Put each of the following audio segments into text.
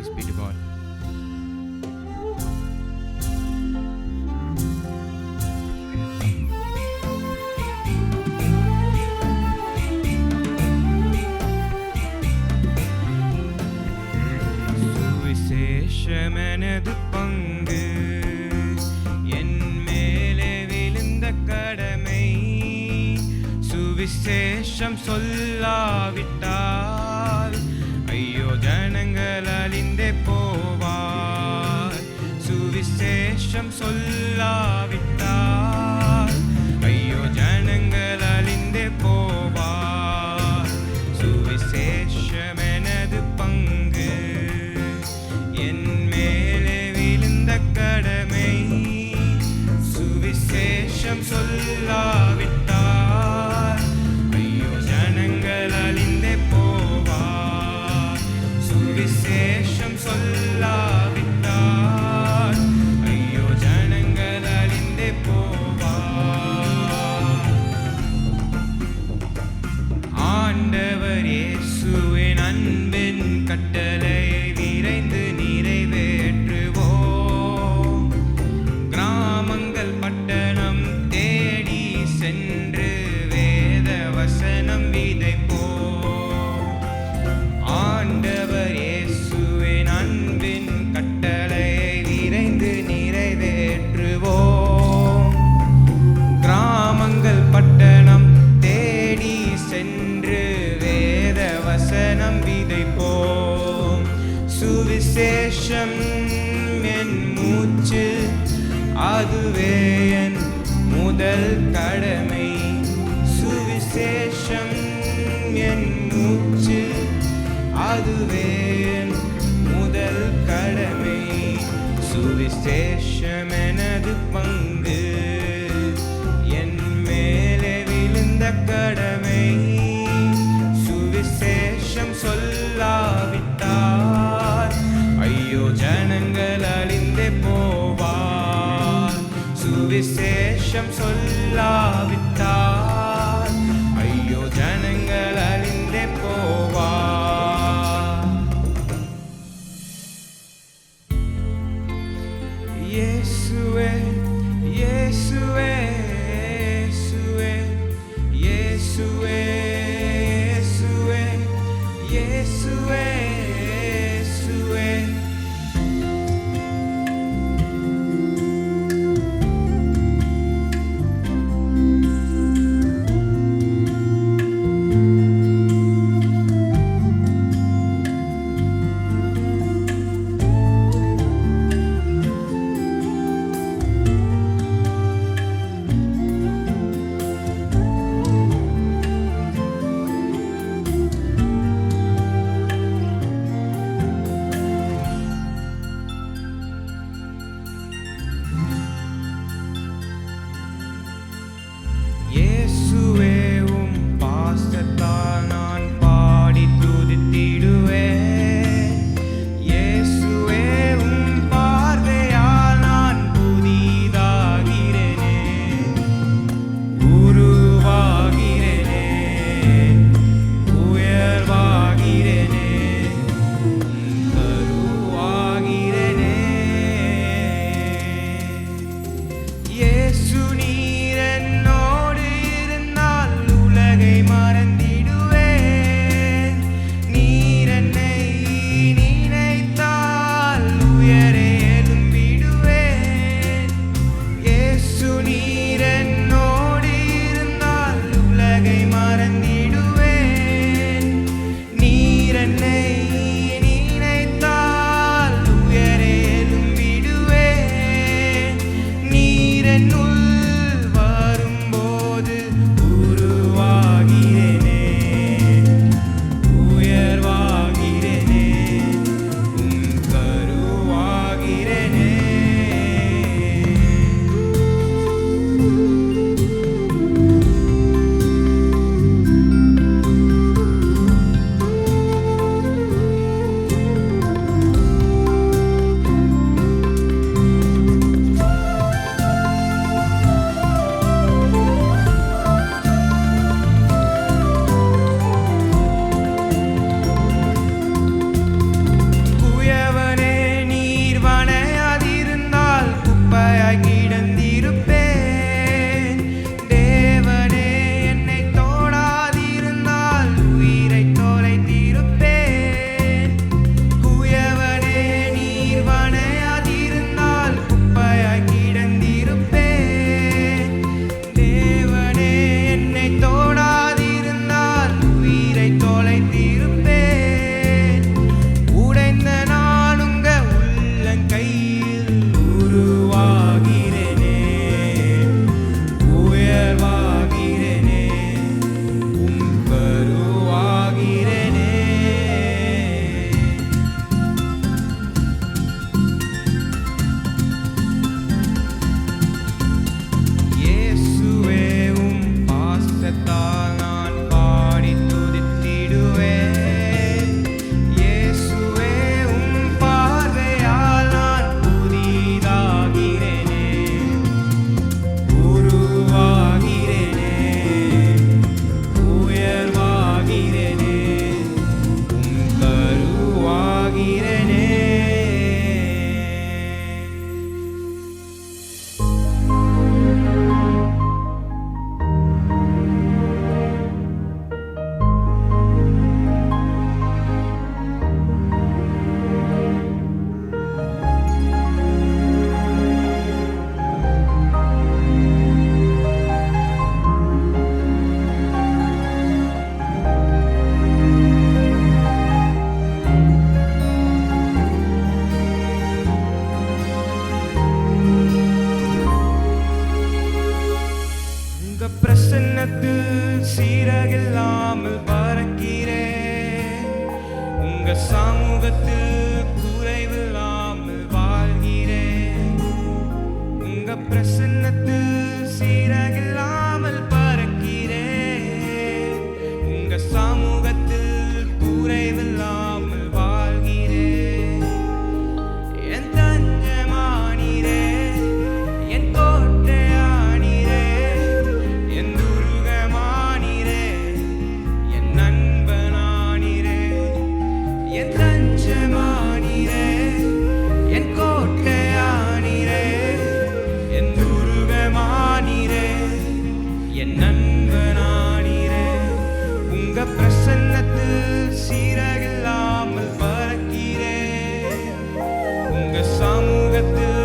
Praise be to God. சுவிசேஷமெனது பங்கு என் மேலே விழுந்த கடமை. சுவிசேஷம் சொல்லாவிட்டால் ஐயோ ஜனங்கள் அழிந்தே போவார். சுவிசேஷம் சொல்லாவிட்டால் ஐயோ ஜனங்கள் அழிந்தே போவார். சுவிசேஷமெனது பங்கு என் மேலே விழுந்த கடமை. சுவிசேஷம் சொல்லாவிட்டால் ஐயோ ஜனங்கள் அழிந்தே போவார். சுவிசேஷம் சொல்லாவிட்டால் ஐயோ ஜனங்கள் அழிந்தே போவார். ஆண்டவர் இயேசுவின் அன்பின் கட்டளையை விரைந்து நிறைவேற்றுவோம். கிராமங்கள் பட்டணம் தேடி சென்று வேத வசனம் விதைப்போம். ஆண்டவர் இயேசுவின் அன்பின் கட்டளையை விரைந்து நிறைவேற்றுவோம். கிராமங்கள் பட்டணம் தேடி சென்று வேத வசனம் விதைப்போம். சுவிசேஷம் என் மூச்சு, அதுவே என் முதல் கடமை. சுவிசேஷம் என் மூச்சு, அதுவே என் முதல் கடமை. சுவிசேஷம் எனது பங்கு என் மேலே விழுந்த கடமை. சுவிசேஷம் சொல்லாவிட்டால் ஐயோ ஜனங்கள் அழிந்தே போவார். சுவிசேஷம் சொல்லாவிட்டால் ஐயோ ஜனங்கள் அழிந்தே போவார். இயேசுவே இயேசுவே இயேசுவே இயேசுவே இயேசுவே இயேசுவே. வாழ்கிறேனே. உங்க பிரசன்னத்தில் சீரகில்லாமல் பறக்கிறேன். உங்க சமூகத்தில் குறைவில்லாமல் வாழ்கிறேன். உங்க பிரசன்னத்தில் சீரகில்லாமல் பறக்கிறேன். உங்க சமூகத்தில் குறைவில்லாமல் வாழ்கிறேன். என் தஞ்சமானீரே, என் கோட்டையானீரே, என் துருகமானீரே, என் நண்பனானீரே. என் தஞ்சமானீரே, என் கோட்டையானீரே, என் துருகமானீரே, என் நண்பனானீரே. உங்க பிரசன்னத்தில் சீரகில்லாமல் பறக்கிறேன். உங்க சமூகத்தில்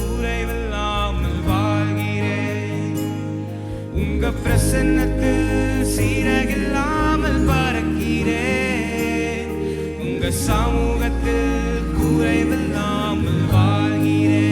குறைவில்லாமல் வாழ்கிறேன். உங்க பிரசன்னத்தில் சீரகில்லாமல் பறக்கிறேன். உங்க சமூகத்தில் குறைவில்லாமல் வாழ்கிறேன்.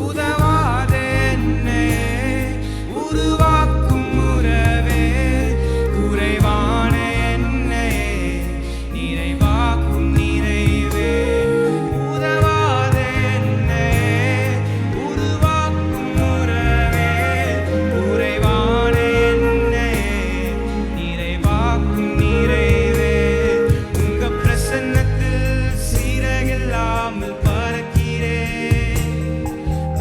உதவாத என்னை உருவாக்கும் உறவே, குறைவான என்னை நிறைவாக்கும் நிறைவே. உதவாத என்னை உருவாக்கும் உறவே, குறைவான என்னை நிறைவாக்கும் நிறைவே. உங்க பிரசன்னத்தில் சீரகில்லாமல் பறக்கிறேன்.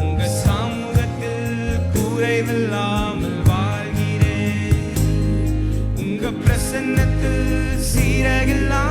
உங்க சமூகத்தில் குறைவில்லாமல் வாழ்கிறேன். உங்க பிரசன்னத்தில் சீரகில்லாமல்